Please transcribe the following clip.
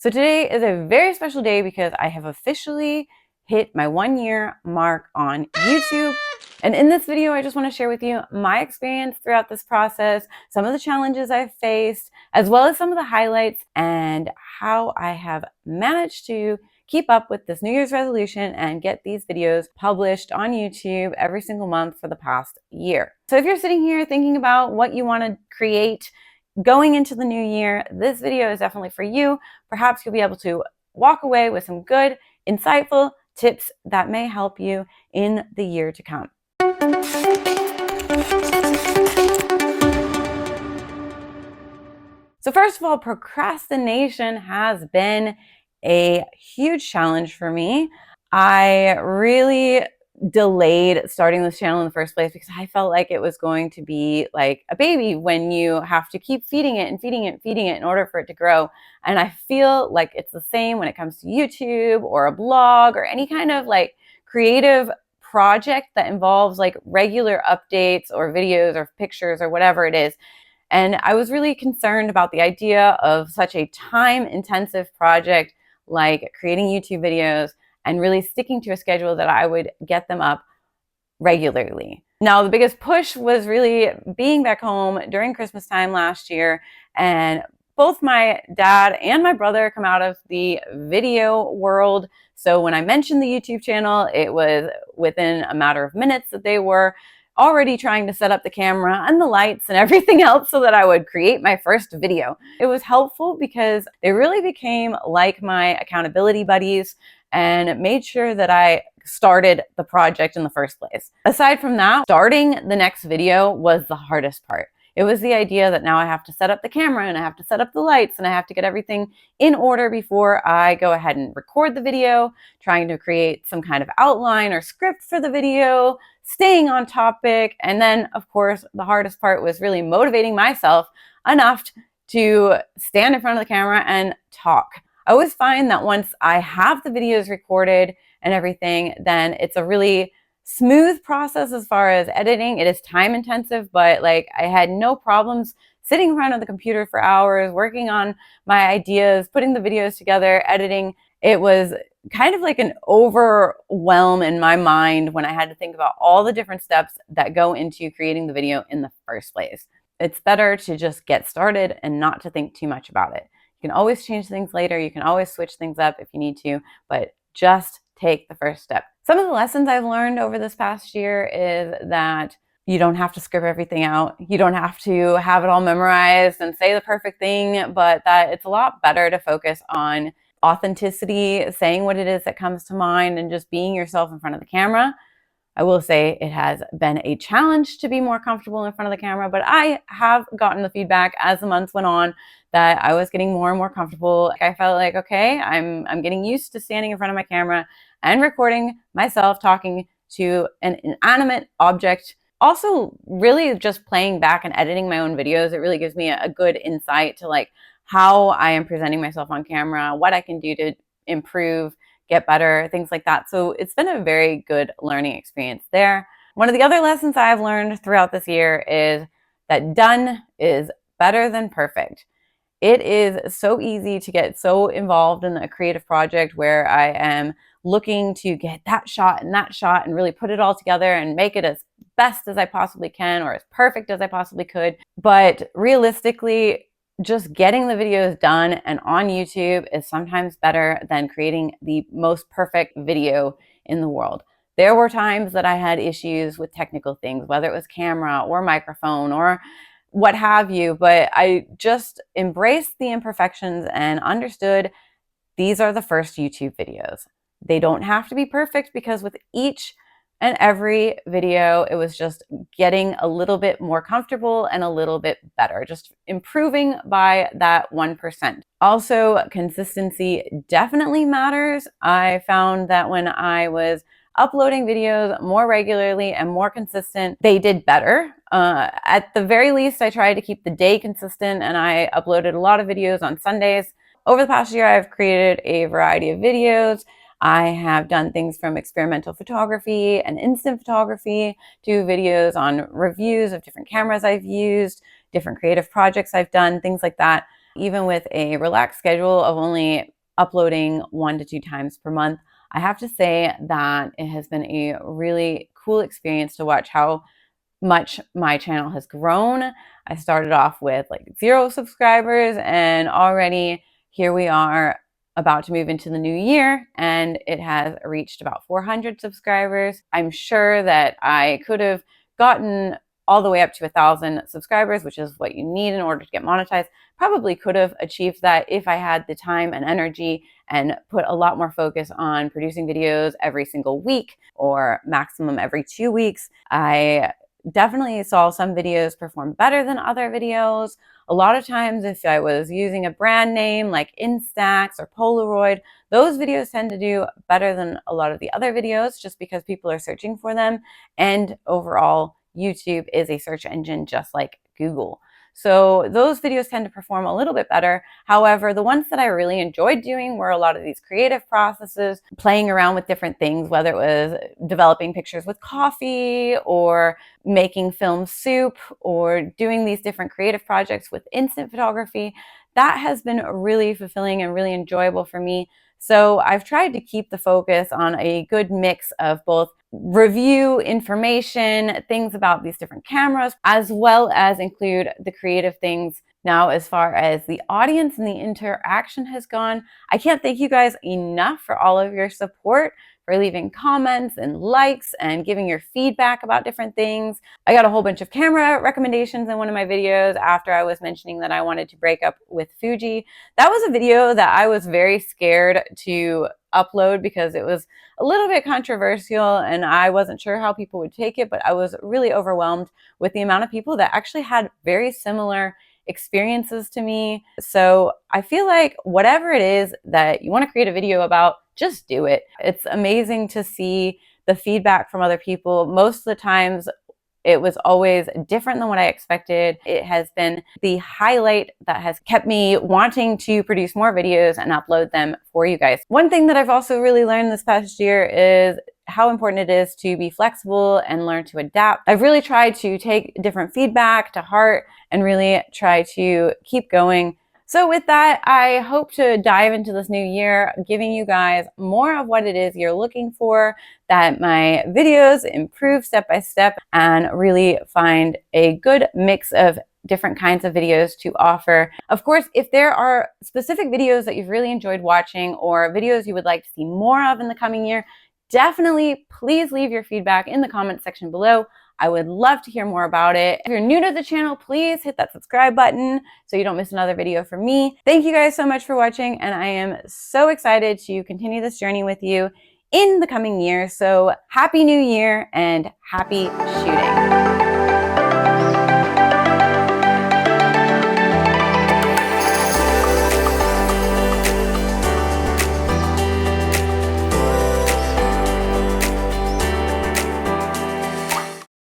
So today is a very special day because I have officially hit my 1 year mark on YouTube. And in this video, I just want to share with you my experience throughout this process, some of the challenges I've faced, as well as some of the highlights and how I have managed to keep up with this New Year's resolution and get these videos published on YouTube every single month for the past year. So if you're sitting here thinking about what you want to create going into the new year, this video is definitely for you. Perhaps you'll be able to walk away with some good, insightful tips that may help you in the year to come. So first of all, procrastination has been a huge challenge for me. I really delayed starting this channel in the first place because I felt like it was going to be like a baby when you have to keep feeding it and feeding it and feeding it in order for it to grow. And I feel like it's the same when it comes to YouTube or a blog or any kind of like creative project that involves like regular updates or videos or pictures or whatever it is. And I was really concerned about the idea of such a time-intensive project like creating YouTube videos and really sticking to a schedule that I would get them up regularly. Now, the biggest push was really being back home during Christmas time last year, and both my dad and my brother come out of the video world. So when I mentioned the YouTube channel, it was within a matter of minutes that they were already trying to set up the camera and the lights and everything else so that I would create my first video. It was helpful because they really became like my accountability buddies and made sure that I started the project in the first place. Aside from that, starting the next video was the hardest part. It was the idea that now I have to set up the camera and I have to set up the lights and I have to get everything in order before I go ahead and record the video, trying to create some kind of outline or script for the video, staying on topic. And then, of course, the hardest part was really motivating myself enough to stand in front of the camera and talk. I always find that once I have the videos recorded and everything, then it's a really smooth process as far as editing. It is time intensive, but like I had no problems sitting in front of the computer for hours, working on my ideas, putting the videos together, editing. It was kind of like an overwhelm in my mind when I had to think about all the different steps that go into creating the video in the first place. It's better to just get started and not to think too much about it. You can always change things later. You can always switch things up if you need to, but just take the first step. Some of the lessons I've learned over this past year is that you don't have to script everything out. You don't have to have it all memorized and say the perfect thing, but that it's a lot better to focus on authenticity, saying what it is that comes to mind, and just being yourself in front of the camera. I will say it has been a challenge to be more comfortable in front of the camera, but I have gotten the feedback as the months went on that I was getting more and more comfortable. I felt like, okay, I'm getting used to standing in front of my camera and recording myself talking to an inanimate object. Also, really just playing back and editing my own videos, it really gives me a good insight to like how I am presenting myself on camera, what I can do to improve, get better, things like that. So it's been a very good learning experience there. One of the other lessons I've learned throughout this year is that done is better than perfect. It is so easy to get so involved in a creative project where I am looking to get that shot and really put it all together and make it as best as I possibly can or as perfect as I possibly could. But realistically, just getting the videos done and on YouTube is sometimes better than creating the most perfect video in the world. There were times that I had issues with technical things, whether it was camera or microphone or what have you, but I just embraced the imperfections and understood these are the first YouTube videos. They don't have to be perfect because with each and every video, it was just getting a little bit more comfortable and a little bit better, just improving by that 1%. Also, consistency definitely matters. I found that when I was uploading videos more regularly and more consistent, they did better. At the very least, I tried to keep the day consistent and I uploaded a lot of videos on Sundays. Over the past year, I've created a variety of videos. I have done things from experimental photography and instant photography to videos on reviews of different cameras I've used, different creative projects I've done, things like that. Even with a relaxed schedule of only uploading 1 to 2 times per month. I have to say that it has been a really cool experience to watch how much my channel has grown. I started off with like 0 subscribers, and already here we are about to move into the new year, and it has reached about 400 subscribers. I'm sure that I could have gotten all the way up to 1,000 subscribers, which is what you need in order to get monetized. Probably could have achieved that if I had the time and energy and put a lot more focus on producing videos every single week or maximum every 2 weeks. I definitely saw some videos perform better than other videos. A lot of times, if I was using a brand name like Instax or Polaroid, those videos tend to do better than a lot of the other videos just because people are searching for them. And overall, YouTube is a search engine just like Google. So those videos tend to perform a little bit better. However, the ones that I really enjoyed doing were a lot of these creative processes, playing around with different things, whether it was developing pictures with coffee or making film soup or doing these different creative projects with instant photography. That has been really fulfilling and really enjoyable for me. So I've tried to keep the focus on a good mix of both review information, things about these different cameras, as well as include the creative things. Now, as far as the audience and the interaction has gone, I can't thank you guys enough for all of your support, for leaving comments and likes and giving your feedback about different things. I got a whole bunch of camera recommendations in one of my videos after I was mentioning that I wanted to break up with Fuji. That was a video that I was very scared to upload because it was a little bit controversial and I wasn't sure how people would take it, but I was really overwhelmed with the amount of people that actually had very similar experiences to me. So I feel like whatever it is that you want to create a video about, just do it. It's amazing to see the feedback from other people. Most of the times, it was always different than what I expected. It has been the highlight that has kept me wanting to produce more videos and upload them for you guys. One thing that I've also really learned this past year is how important it is to be flexible and learn to adapt. I've really tried to take different feedback to heart and really try to keep going. So with that, I hope to dive into this new year, giving you guys more of what it is you're looking for, that my videos improve step by step, and really find a good mix of different kinds of videos to offer. Of course, if there are specific videos that you've really enjoyed watching or videos you would like to see more of in the coming year, definitely please leave your feedback in the comment section below. I would love to hear more about it. If you're new to the channel, please hit that subscribe button so you don't miss another video from me. Thank you guys so much for watching, and I am so excited to continue this journey with you in the coming year. So happy new year and happy shooting.